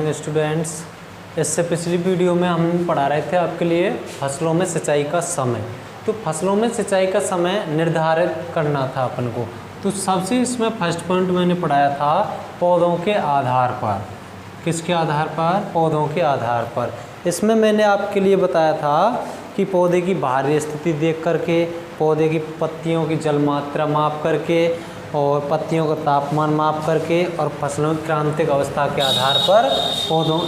Morning students. इससे पिछली video में हम पढ़ा रहे थे आपके लिए फसलों में सिंचाई का समय। तो फसलों में सिंचाई का समय निर्धारित करना था अपन को। तो सबसे इसमें फर्स्ट पॉइंट मैंने पढ़ाया था पौधों के आधार पर। किसके आधार पर? पौधों के आधार पर। इसमें मैंने आपके लिए बताया था कि पौधे की बाहरी स्थिति देख करके, पौधे की पत्तियों की जल मात्रा माप करके और पत्तियों का तापमान माप करके और फसलों की क्रांतिक अवस्था के आधार पर पौधों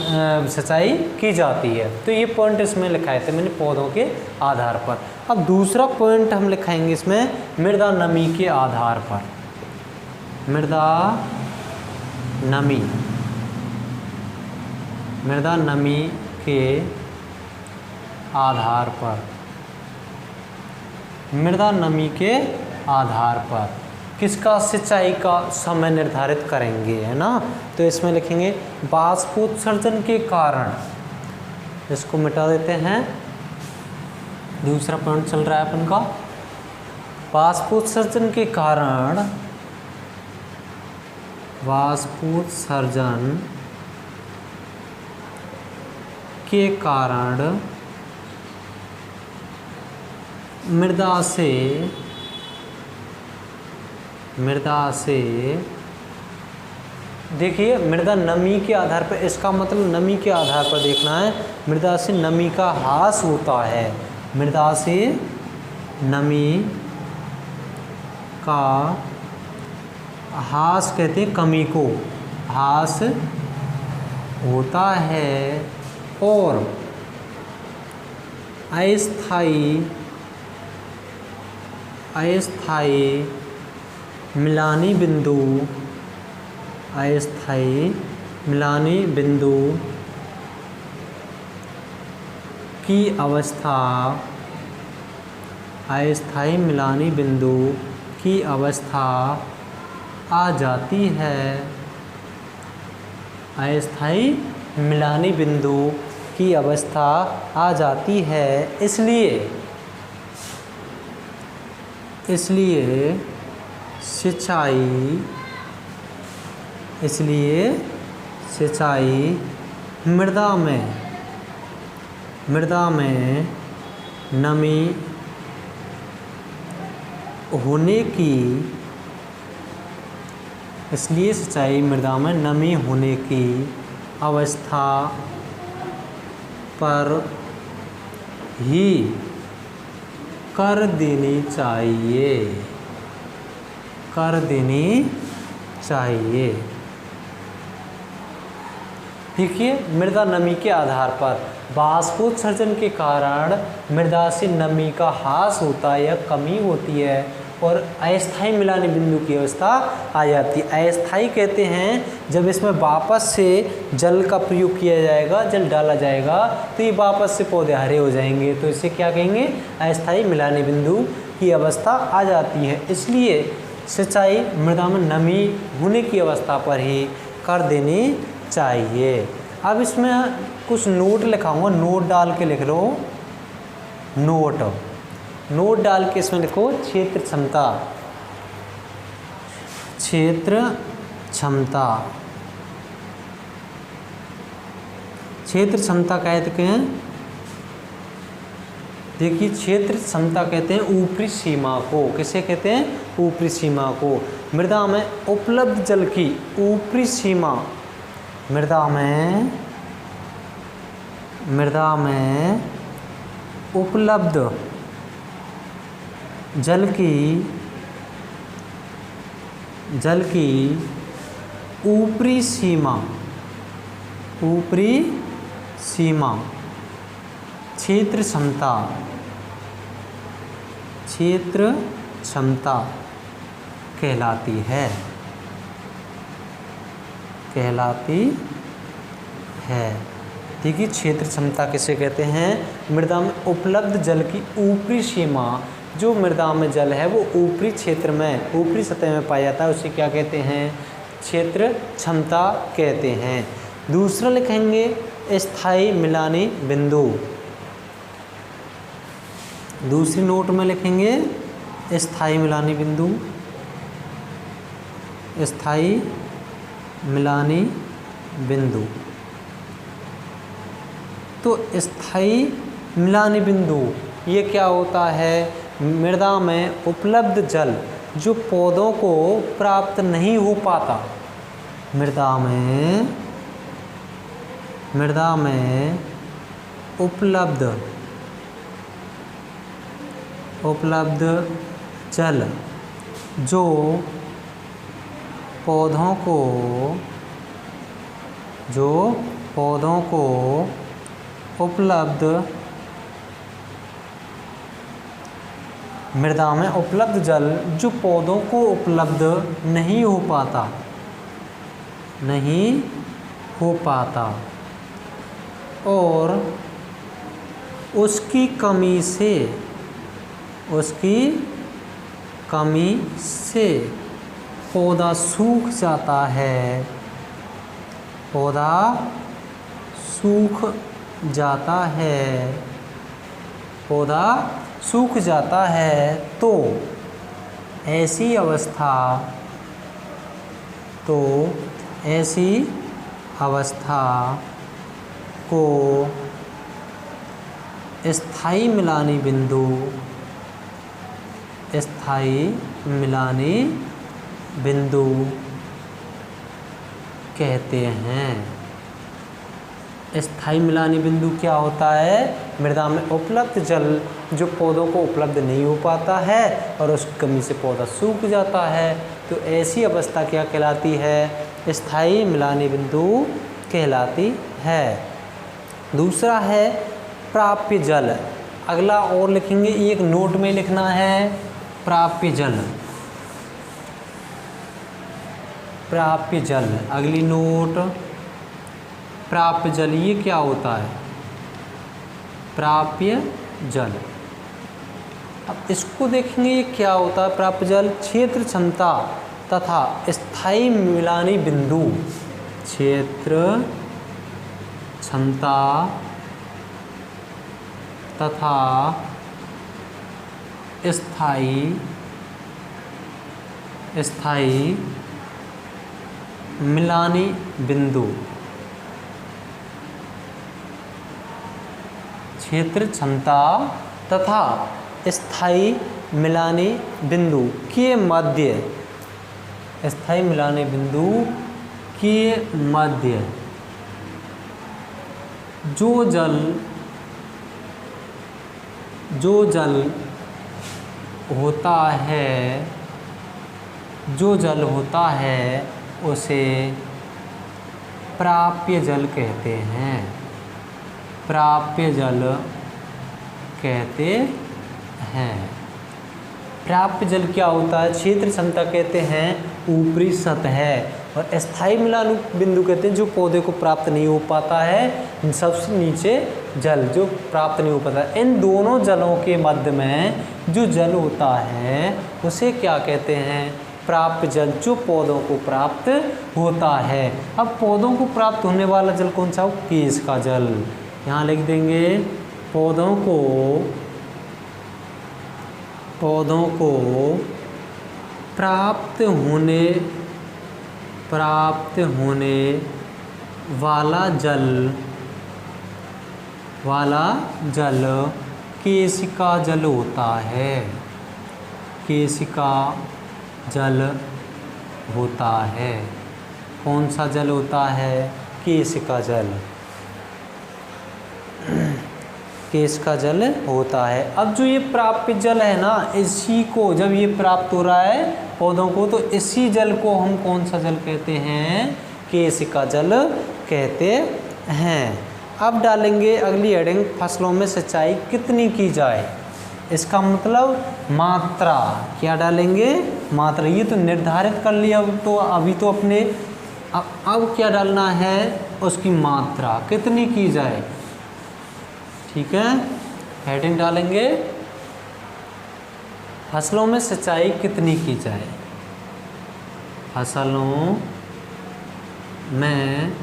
सिंचाई की जाती है। तो ये पॉइंट इसमें लिखाए थे मैंने पौधों के आधार पर। अब दूसरा पॉइंट हम लिखाएंगे इसमें मृदा नमी के आधार पर। मृदा नमी, मृदा नमी के आधार पर, मृदा नमी के आधार पर किसका सिंचाई का समय निर्धारित करेंगे, है ना। तो इसमें लिखेंगे बाष्पोत्सर्जन के कारण, इसको मिटा देते हैं। दूसरा पॉइंट चल रहा है अपन का, बाष्पोत्सर्जन के कारण, बाष्पोत्सर्जन के कारण मृदा से देखिए मृदा नमी के आधार पर, इसका मतलब नमी के आधार पर देखना है। मृदा से नमी का ह्रास होता है, मृदा से नमी का ह्रास कहते हैं, कमी को ह्रास होता है और अस्थायी मिलानी बिंदु, अस्थायी मिलानी बिंदु की अवस्था, अस्थायी मिलानी बिंदु की अवस्था आ जाती है, अस्थायी मिलानी बिंदु की अवस्था आ जाती है। इसलिए सिंचाई मृदा में नमी होने की, इसलिए सिंचाई मृदा में नमी होने की अवस्था पर ही कर देनी चाहिए। देखिए मृदा नमी के आधार पर बाष्पोत्सर्जन के कारण मृदा से नमी का ह्रास होता है या कमी होती है और अस्थायी मिलानी बिंदु की अवस्था आ जाती है। अस्थायी कहते हैं जब इसमें वापस से जल का प्रयोग किया जाएगा, जल डाला जाएगा तो ये वापस से पौधे हरे हो जाएंगे, तो इसे क्या कहेंगे? अस्थायी मिलानी बिंदु की अवस्था आ जाती है। इसलिए सिंचाई मृदा में नमी होने की अवस्था पर ही कर देनी चाहिए। अब इसमें कुछ नोट लिखाऊंगा, नोट डाल के लिख लो। नोट डाल के इसमें लिखो क्षेत्र क्षमता, क्षेत्र क्षमता, क्षेत्र क्षमता कहते हैं। देखिए क्षेत्र क्षमता कहते हैं ऊपरी सीमा को। किसे कहते हैं? ऊपरी सीमा को। मृदा में उपलब्ध जल की ऊपरी सीमा, मृदा में उपलब्ध जल की ऊपरी सीमा, क्षेत्र क्षमता कहलाती है। देखिए क्षेत्र क्षमता किसे कहते हैं? मृदा में उपलब्ध जल की ऊपरी सीमा, जो मृदा में जल है वो ऊपरी क्षेत्र में, ऊपरी सतह में पाया जाता है, उसे क्या कहते हैं? क्षेत्र क्षमता कहते हैं। दूसरा लिखेंगे स्थायी मिलानी बिंदु। दूसरी नोट में लिखेंगे स्थायी मिलानी बिंदु, स्थायी मिलानी बिंदु। तो स्थायी मिलानी बिंदु ये क्या होता है? मृदा में उपलब्ध जल जो पौधों को प्राप्त नहीं हो पाता, मृदा में उपलब्ध जल जो पौधों को उपलब्ध, मृदा में उपलब्ध जल जो पौधों को उपलब्ध नहीं हो पाता और उसकी कमी से पौधा सूख जाता है, पौधा सूख जाता है, तो ऐसी अवस्था को स्थायी मिलानी बिंदु कहते हैं। स्थायी मिलानी बिंदु क्या होता है? मृदा में उपलब्ध जल जो पौधों को उपलब्ध नहीं हो पाता है और उस कमी से पौधा सूख जाता है, तो ऐसी अवस्था क्या कहलाती है? स्थायी मिलानी बिंदु कहलाती है। दूसरा है प्राप्य जल। अगला और लिखेंगे, एक नोट में लिखना है प्राप्य जल। अगली नोट प्राप्य जल, ये क्या होता है? प्राप्य जल। अब इसको देखेंगे ये क्या होता है प्राप्य जल? क्षेत्र क्षमता तथा स्थायी मिलानी बिंदु। क्षेत्र क्षमता तथा स्थायी मिलानी बिंदु। क्षेत्र क्षमता तथा स्थायी मिलानी बिंदु के मध्य, स्थायी मिलानी बिंदु के मध्य जो जल होता है उसे प्राप्य जल कहते हैं। प्राप्य क्या होता है? क्षेत्र क्षमता कहते हैं ऊपरी सतह, और स्थायी मिलान बिंदु कहते हैं जो पौधे को प्राप्त नहीं हो पाता है, सबसे नीचे जल जो प्राप्त नहीं हो पाता। इन दोनों जलों के मध्य में जो जल होता है उसे क्या कहते हैं? प्राप्य जल, जो पौधों को प्राप्त होता है। अब पौधों को प्राप्त होने वाला जल कौन सा हो? केश का जल। यहाँ लिख देंगे पौधों को प्राप्त होने वाला जल केशिका जल होता है। केशिका जल होता है। कौन सा जल होता है? केशिका जल। केशिका जल होता है। अब जो ये प्राप्य जल है ना, इसी को जब ये प्राप्त हो रहा है पौधों को, तो इसी जल को हम कौन सा जल कहते हैं? केशिका जल कहते हैं। अब डालेंगे अगली हेडिंग, फसलों में सिंचाई कितनी की जाए। इसका मतलब मात्रा। क्या डालेंगे? मात्रा। ये तो निर्धारित कर लिया, अभी तो अपने अब क्या डालना है? उसकी मात्रा कितनी की जाए। ठीक है, हेडिंग डालेंगे फसलों में सिंचाई कितनी की जाए। फसलों में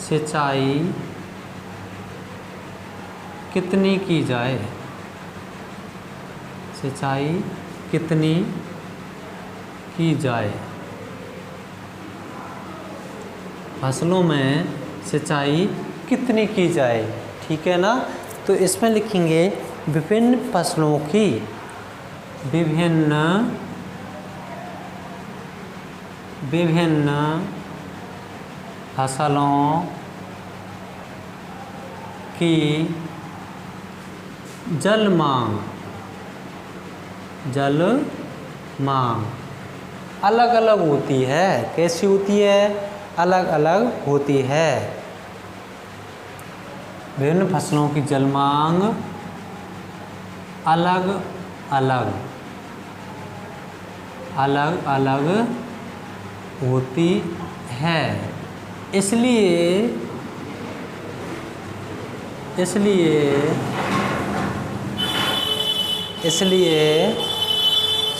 सिंचाई कितनी की जाए। सिंचाई कितनी की जाए। फसलों में सिंचाई कितनी की जाए, ठीक है ना। तो इसमें लिखेंगे विभिन्न फसलों की, विभिन्न फसलों की जल मांग अलग अलग होती है। कैसी होती है? अलग अलग होती है। विभिन्न फसलों की जल मांग अलग अलग होती है। इसलिए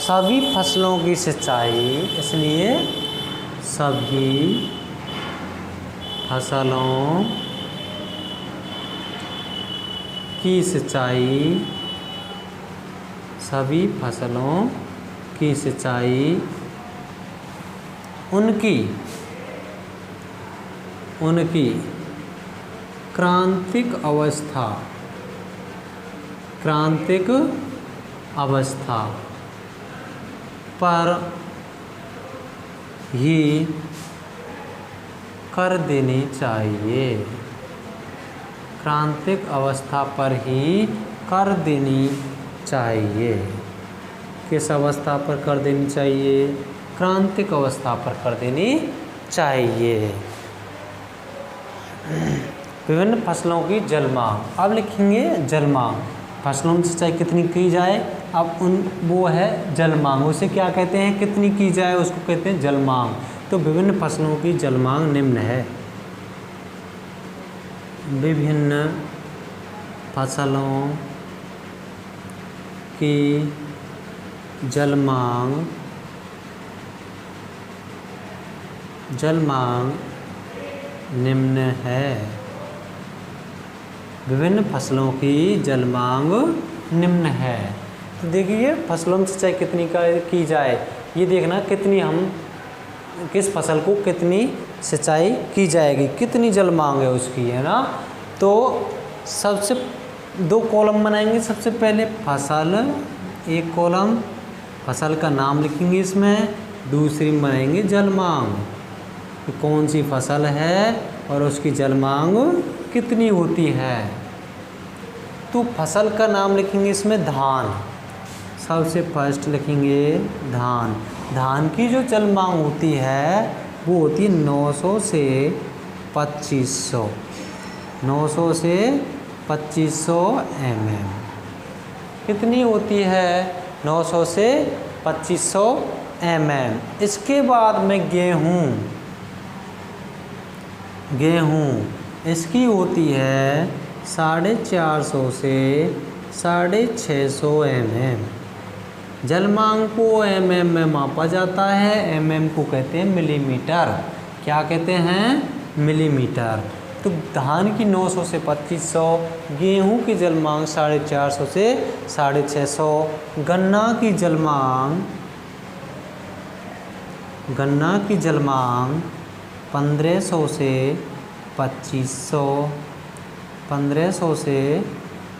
सभी फसलों की सिंचाई, सभी फसलों की सिंचाई उनकी क्रांतिक अवस्था पर ही कर देनी चाहिए। क्रांतिक अवस्था पर ही कर देनी चाहिए। किस अवस्था पर कर देनी चाहिए? क्रांतिक अवस्था पर कर देनी चाहिए। विभिन्न फसलों की जल मांग। अब लिखेंगे जल मांग, फसलों में सिंचाई कितनी की जाए। अब वो है जल मांग, उसे क्या कहते हैं? कितनी की जाए उसको कहते हैं जल मांग। तो विभिन्न फसलों की जल मांग निम्न है। विभिन्न फसलों की जल मांग निम्न है। विभिन्न फसलों की जल मांग निम्न है। तो देखिए फसलों में सिंचाई कितनी की जाए, ये देखना कितनी किस फसल को कितनी सिंचाई की जाएगी, कितनी जल मांग है उसकी, है ना। तो सबसे 2 कॉलम बनाएंगे। सबसे पहले फसल, एक कॉलम फसल का नाम लिखेंगे इसमें, दूसरी में बनाएंगे जल मांग, कौन सी फसल है और उसकी जल मांग कितनी होती है। तो फसल का नाम लिखेंगे इसमें धान, सबसे फर्स्ट लिखेंगे धान। धान की जो जल मांग होती है वो होती है 900 से 2500, 900 से 2500 mm। कितनी होती है? 900 से 2500 mm। इसके बाद में गेहूँ इसकी होती है 450 से 650 mm। जल मांग को mm में मापा जाता है, mm को कहते हैं मिलीमीटर। क्या कहते हैं? मिलीमीटर। तो धान की 900 से 2500, गेहूं की जल मांग 450 से 650, गन्ना की जल मांग 1500 से 2500, 1500 से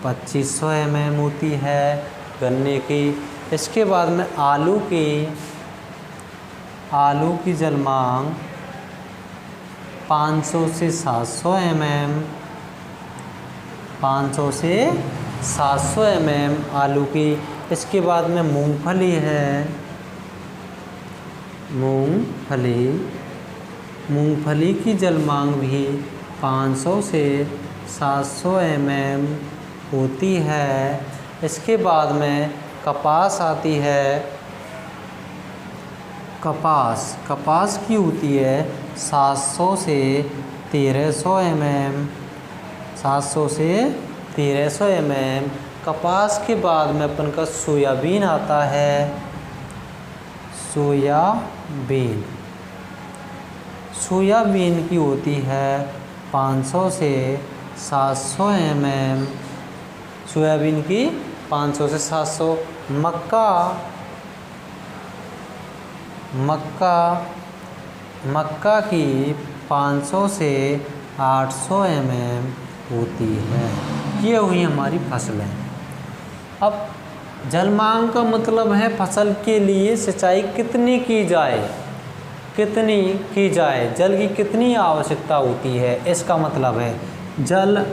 2500 mm होती है गन्ने की। इसके बाद में आलू की जल मांग 500 से 700 mm, 500 से 700 mm आलू की। इसके बाद में मूंगफली है, मूंगफली की जल मांग भी 500 से 700 mm होती है। इसके बाद में कपास आती है, कपास की होती है 700 से 1300 mm, 700 से 1300 mm। कपास के बाद में अपन का सोयाबीन आता है, सोयाबीन की होती है 500 से 700 mm, सोयाबीन की 500 से 700। मक्का की 500 से 800 mm होती है। ये हुई हमारी फसलें। अब जलमांग का मतलब है फसल के लिए सिंचाई कितनी की जाए, कितनी की जाए, जल की कितनी आवश्यकता होती है, इसका मतलब है जल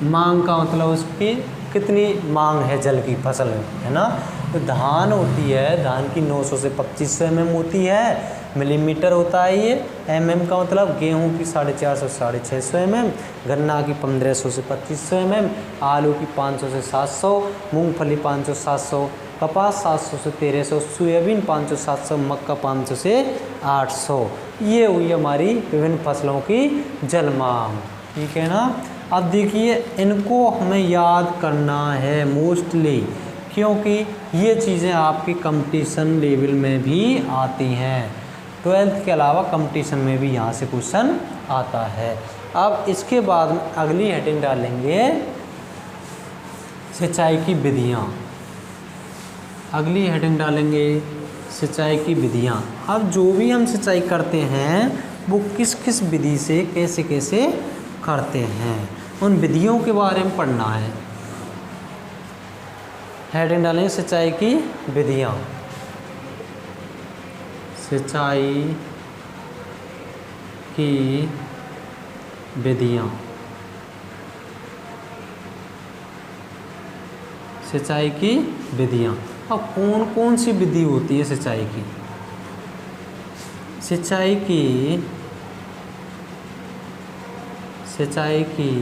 मांग का मतलब उसकी कितनी मांग है जल की फसल में, है ना। तो धान होती है, धान की 900 से 2500 mm होती है, मिलीमीटर होता है ये। mm का मतलब गेहूं की 450 से 650 mm, गन्ना की 1500 से 2500 mm, आलू की 500 से 700, मूंगफली 500 700, कपास 700 से 1300, सोयाबीन 500 700, मक्का 500 से 800। ये हुई हमारी विभिन्न फसलों की जल मांग, ठीक है ना। अब देखिए इनको हमें याद करना है मोस्टली, क्योंकि ये चीज़ें आपकी कंपटीशन लेवल में भी आती हैं। 12th के अलावा कंपटीशन में भी यहाँ से क्वेश्चन आता है। अब इसके बाद में अगली हेडिंग डालेंगे सिंचाई की विधियाँ। अगली हेडिंग डालेंगे सिंचाई की विधियाँ। अब जो भी हम सिंचाई करते हैं वो किस किस विधि से कैसे कैसे करते हैं, उन विधियों के बारे में पढ़ना है। हेडिंग डालेंगे सिंचाई की विधियाँ। सिंचाई की विधियाँ, सिंचाई की विधियाँ। अब कौन कौन सी विधि होती है सिंचाई की? सिंचाई की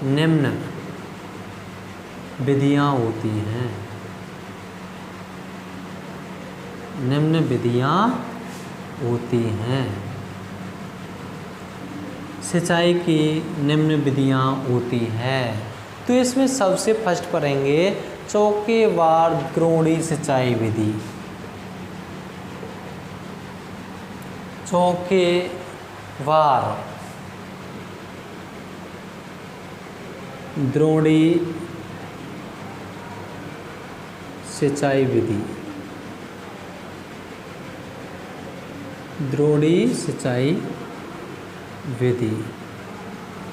निम्न विधियाँ होती हैं, निम्न विधियाँ होती हैं। सिंचाई की निम्न विधियाँ होती हैं, तो इसमें सबसे फर्स्ट पढ़ेंगे चौकेवार द्रोणी सिंचाई विधि। चौकेवार द्रोणी सिंचाई विधि, द्रोणी सिंचाई विधि।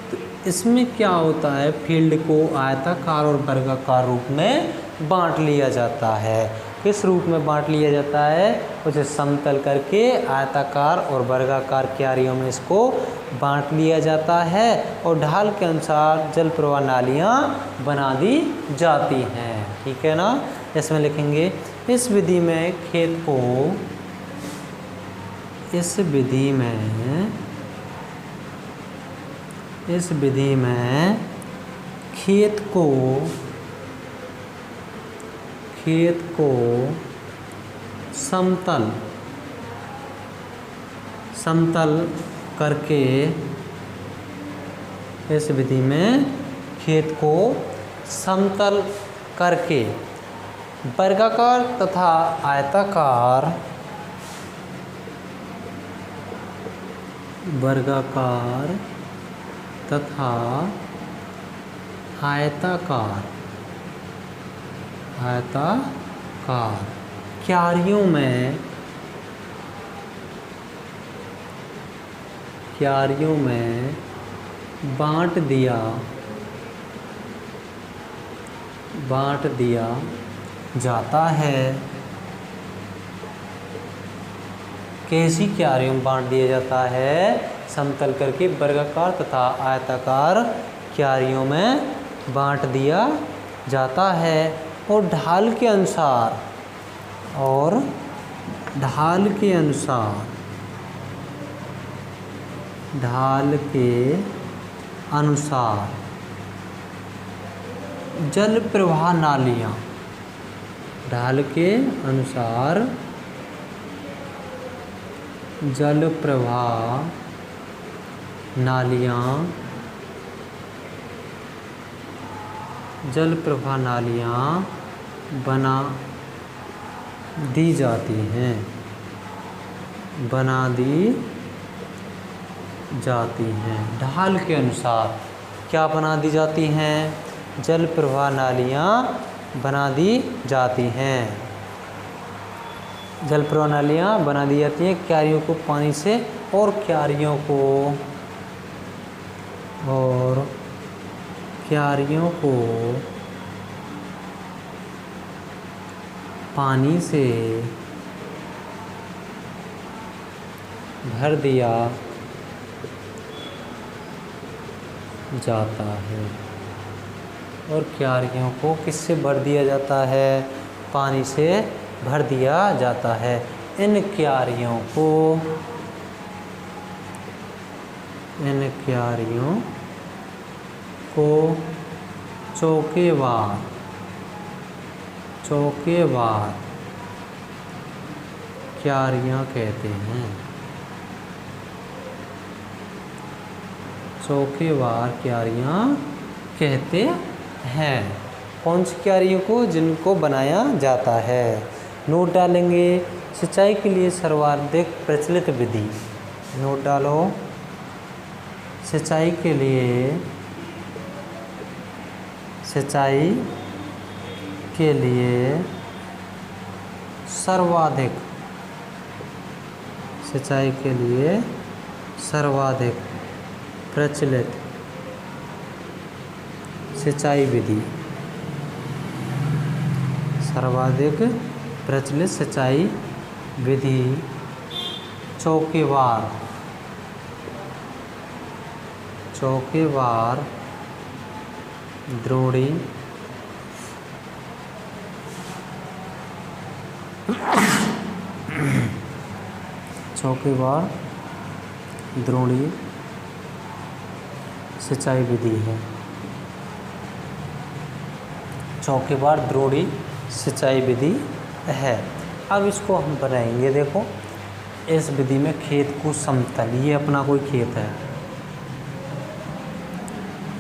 तो इसमें क्या होता है, फील्ड को आयताकार और वर्गाकार रूप में बांट लिया जाता है। किस रूप में बांट लिया जाता है? उसे समतल करके आयताकार और वर्गाकार क्यारियों में इसको बांट लिया जाता है और ढाल के अनुसार जल प्रवाह नालियाँ बना दी जाती हैं, ठीक है ना। इसमें लिखेंगे इस विधि में खेत को, इस विधि में खेत को समतल करके, इस विधि में खेत को समतल करके वर्गाकार तथा आयताकार, वर्गाकार तथा आयताकार क्यारियों में बांट दिया जाता है। कैसी क्यारियों में बांट दिया जाता है? समतल करके वर्गाकार तथा आयताकार क्यारियों में बांट दिया जाता है और ढाल के अनुसार, जल प्रवाह नालियाँ, ढाल के अनुसार जल प्रवाह नालियाँ बना दी जाती हैं, ढाल के अनुसार क्या बना दी जाती हैं? जल प्रवाह नालियाँ बना दी जाती हैं। जल प्रवाह नालियाँ बना दी जाती हैं क्यारियों को पानी से और क्यारियों को और क्यारियों को पानी से भर दिया जाता है। और क्यारियों को किससे भर दिया जाता है? पानी से भर दिया जाता है। इन क्यारियों को चौकेबार क्यारियाँ कहते हैं। चौकेबार क्यारियाँ कहते हैं। कौन सी क्यारियों को? जिनको बनाया जाता है। नोट डालेंगे। सिंचाई के लिए सर्वाधिक प्रचलित विधि। नोट डालो। सिंचाई के लिए सर्वाधिक प्रचलित सिंचाई विधि। सर्वाधिक प्रचलित सिंचाई विधि चौकेबार द्रोणी सिंचाई विधि है। चौकेबार द्रोणी सिंचाई विधि है। अब इसको हम बनाएंगे। देखो, इस विधि में खेत को समतल, ये अपना कोई खेत है,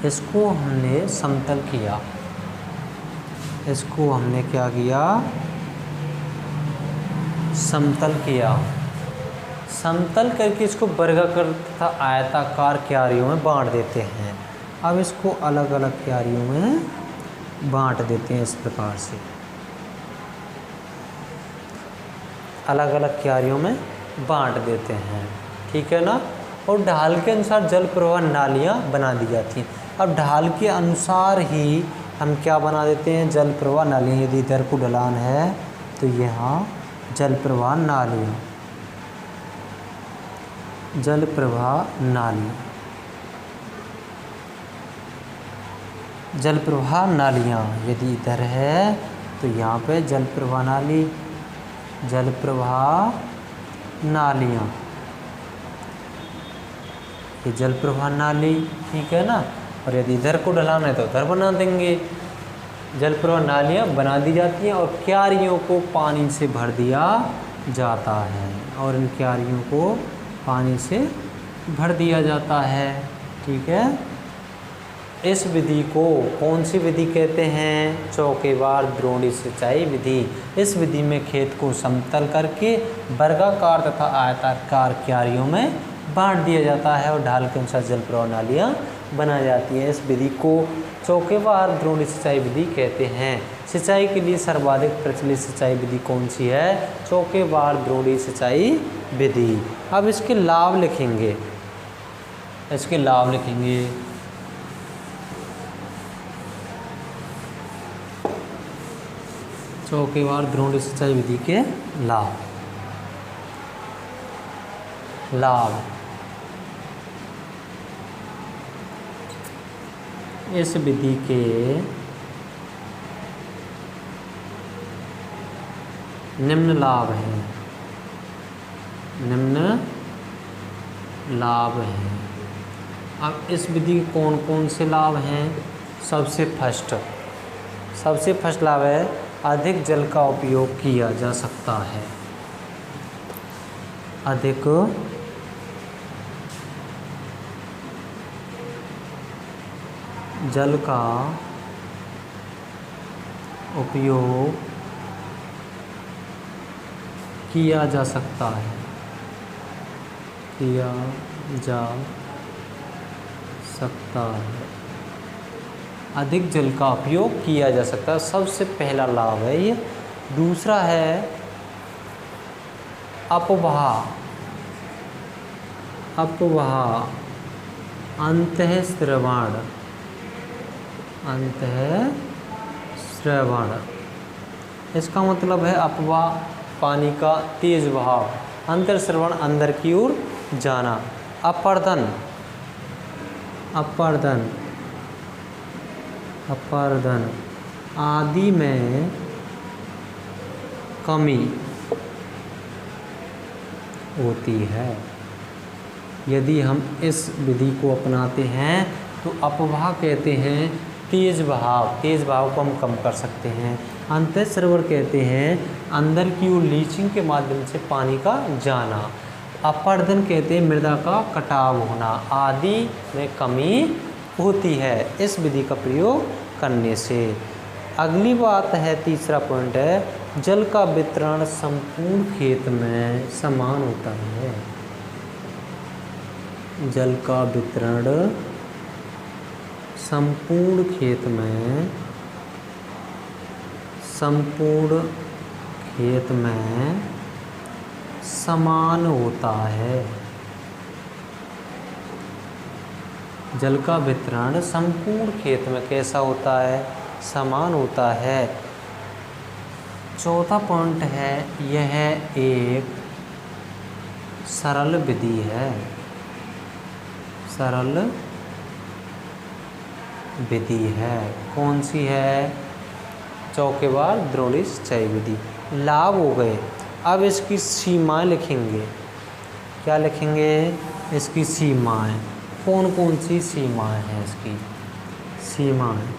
इसको हमने समतल किया। इसको हमने क्या किया? समतल किया। समतल करके इसको वर्गाकार तथा आयताकार क्यारियों में बांट देते हैं। अब इसको अलग अलग क्यारियों में बांट देते हैं। इस प्रकार से अलग अलग क्यारियों में बांट देते हैं। ठीक है ना? और ढाल के अनुसार जल प्रवाह नालियाँ बना दी जाती हैं। अब ढाल के अनुसार ही हम क्या बना देते हैं? जल प्रवाह नालियाँ। यदि इधर को ढलान है तो यहाँ जल प्रवाह नालियाँ, जल प्रवाह नालियाँ यदि इधर है तो यहाँ पे जल प्रवाह नालियाँ, ये जल प्रवाह नाली। ठीक है ना? और यदि इधर को ढलाना है तो उधर बना देंगे। जल प्रवाह नालियाँ बना दी जाती हैं और क्यारियों को पानी से भर दिया जाता है। और इन क्यारियों को पानी से भर दिया जाता है। ठीक है? इस विधि को कौन सी विधि कहते हैं? चौकेबार द्रोणी सिंचाई विधि। इस विधि में खेत को समतल करके वर्गाकार तथा आयताकार क्यारियों में बांट दिया जाता है और ढाल के अनुसार जल प्रवाह नालियाँ बना जाती हैं। इस विधि को चौकेबार द्रोणी सिंचाई विधि कहते हैं। सिंचाई के लिए सर्वाधिक प्रचलित सिंचाई विधि कौन सी है? चौकेबार द्रोणी सिंचाई विधि। अब इसके लाभ लिखेंगे। चौकेबार द्रोणी सिंचाई विधि के लाभ। इस विधि के निम्न लाभ हैं। अब इस विधि के कौन कौन से लाभ हैं? सबसे फर्स्ट लाभ है अधिक जल का उपयोग किया जा सकता है। अधिक जल का उपयोग किया जा सकता है। अधिक जल का उपयोग किया जा सकता है। सबसे पहला लाभ है ये। दूसरा है अपवाह अंतःस्रवण, अंतःस्रवण इसका मतलब है अपवाह, पानी का तेज बहाव। अंतःस्रवण अंदर की ओर जाना। अपर्दन, अपर्दन, अपर्दन आदि में कमी होती है। यदि हम इस विधि को अपनाते हैं तो अपवाह कहते हैं तेज बहाव, तेज बहाव को हम कम कर सकते हैं। अंतःस्रवण कहते हैं अंदर की ओर लीचिंग के माध्यम से पानी का जाना। अपर्दन कहते हैं मृदा का कटाव होना। आदि में कमी होती है इस विधि का प्रयोग करने से। अगली बात है, तीसरा पॉइंट है, जल का वितरण संपूर्ण खेत में समान होता है। जल का वितरण संपूर्ण खेत में, संपूर्ण खेत में समान होता है। जल का वितरण संपूर्ण खेत में कैसा होता है? समान होता है। चौथा पॉइंट है, यह एक सरल विधि है। सरल विधि है। कौन सी है? चौकेबार द्रोणी सिंचाई विधि। लाभ हो गए। अब इसकी सीमाएं लिखेंगे। क्या लिखेंगे? इसकी सीमाएं। कौन कौन सी सीमाएं हैं इसकी? सीमाएं,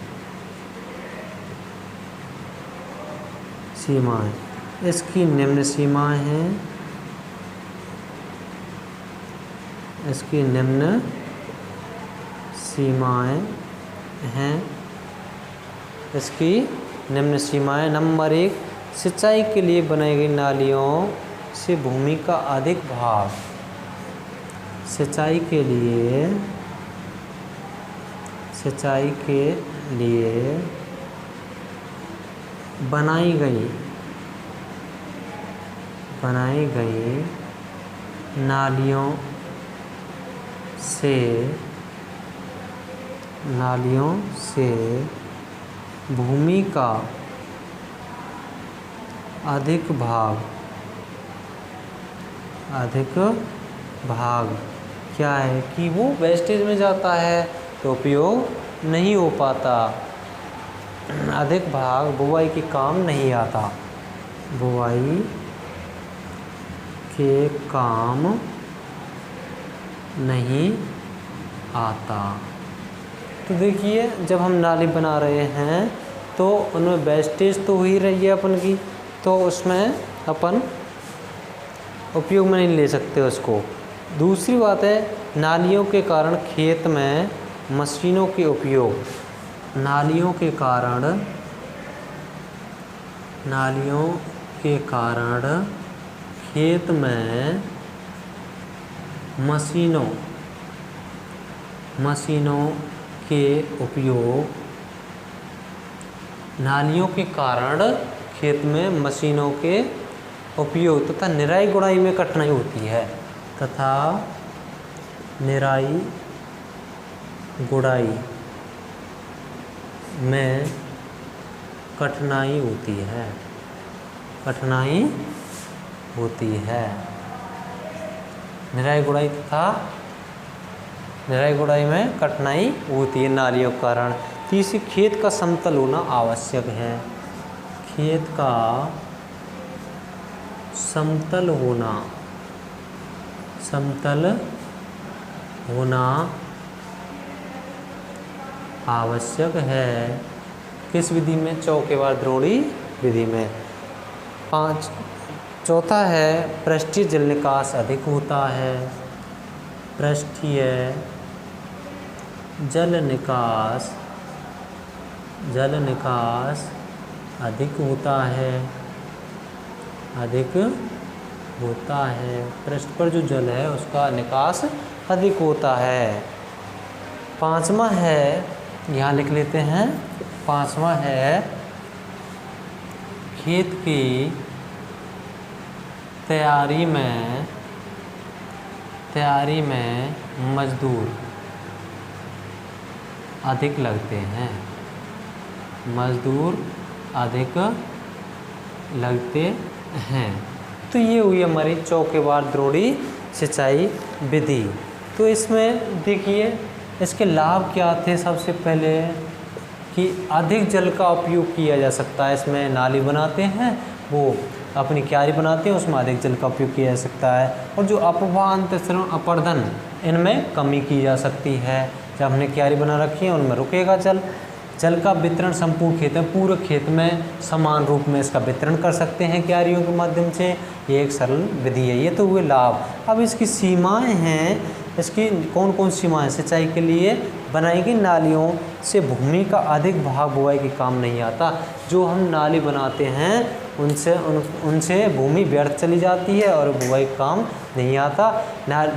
सीमाएं इसकी निम्न सीमाएं हैं। इसकी निम्न सीमाएं हैं। इसकी निम्न सीमाएं। नंबर 1, सिंचाई के लिए बनाई गई नालियों से भूमि का अधिक भाग, सिंचाई के लिए बनाई गई नालियों से भूमि का अधिक भाग क्या है कि वो वेस्टेज में जाता है तो उपयोग नहीं हो पाता। अधिक भाग बुवाई के काम नहीं आता। बुवाई के काम नहीं आता। तो देखिए, जब हम नाली बना रहे हैं तो उनमें वेस्टेज तो हो ही रही है अपन की, तो उसमें अपन उपयोग में नहीं ले सकते उसको। दूसरी बात है, नालियों के कारण खेत में मशीनों के उपयोग। नालियों के कारण खेत में मशीनों के उपयोग। नालियों के कारण खेत में मशीनों के उपयोग तथा निराई गुड़ाई में कठिनाई होती है। तथा निराई गुड़ाई में कठिनाई होती है। कठिनाई होती है। निराई गुड़ाई में कठिनाई होती है नालियों के कारण। तीसरी, खेत का समतल होना आवश्यक है। खेत का समतल होना आवश्यक है। किस विधि में? चौकेबार द्रोणी विधि में। चौथा है, पृष्ठीय जल निकास अधिक होता है। पृष्ठीय जल निकास अधिक होता है। पृष्ठ पर जो जल है उसका निकास अधिक होता है। पांचवा है, यहाँ लिख लेते हैं। पांचवा है, खेत की तैयारी में अधिक लगते हैं, मजदूर अधिक लगते हैं। तो ये हुई हमारी चौकीवार द्रोणी सिंचाई विधि। तो इसमें देखिए इसके लाभ क्या थे। सबसे पहले कि अधिक जल का उपयोग किया जा सकता है। इसमें नाली बनाते हैं, वो अपनी क्यारी बनाते हैं, उसमें अधिक जल का उपयोग किया जा सकता है। और जो अपवाह, अंतःसरण, अपर्दन, इनमें कमी की जा सकती है। जब हमने क्यारी बना रखी है उनमें रुकेगा जल। जल का वितरण संपूर्ण खेत में, पूरे खेत में समान रूप में इसका वितरण कर सकते हैं क्यारियों के माध्यम से। ये एक सरल विधि है। ये तो हुए लाभ। अब इसकी सीमाएं हैं। इसकी कौन कौन सीमाएं सिंचाई के लिए बनाई गई। नालियों से भूमि का अधिक भाग बुआई के काम नहीं आता। जो हम नाली बनाते हैं उनसे भूमि व्यर्थ चली जाती है और बुआई काम नहीं आता।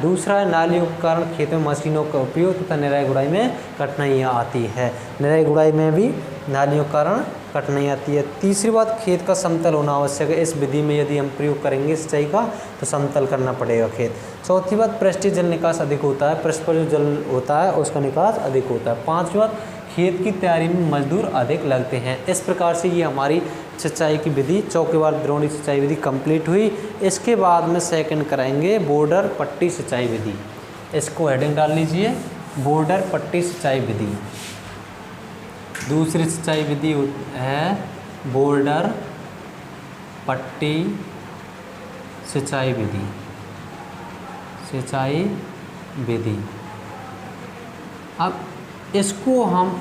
दूसरा है नालियों के कारण खेत में मशीनों का उपयोग तथा निराई गुड़ाई में कठिनाइयाँ आती है। निराई गुड़ाई में भी नालियों के कारण कठिनाई आती है। तीसरी बात, खेत का समतल होना आवश्यक है। इस विधि में यदि हम प्रयोग करेंगे सिंचाई का तो समतल करना पड़ेगा खेत। चौथी बात, पृष्ठीय जल निकास अधिक होता है। पृष्ठ पर जो जल होता है उसका निकास अधिक होता है। पांचवी बात, खेत की तैयारी में मजदूर अधिक लगते हैं। इस प्रकार से ये हमारी सिंचाई की विधि, चौकीवार द्रोणी सिंचाई विधि कंप्लीट हुई। इसके बाद में सेकंड कराएंगे बॉर्डर पट्टी सिंचाई विधि। इसको हेडिंग डाल लीजिए, बॉर्डर पट्टी सिंचाई विधि। दूसरी सिंचाई विधि है बॉर्डर पट्टी सिंचाई विधि। सिंचाई विधि अब इसको हम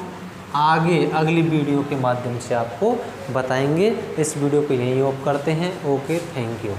आगे अगली वीडियो के माध्यम से आपको बताएंगे। इस वीडियो को यहीं ऑफ करते हैं। Okay, thank you.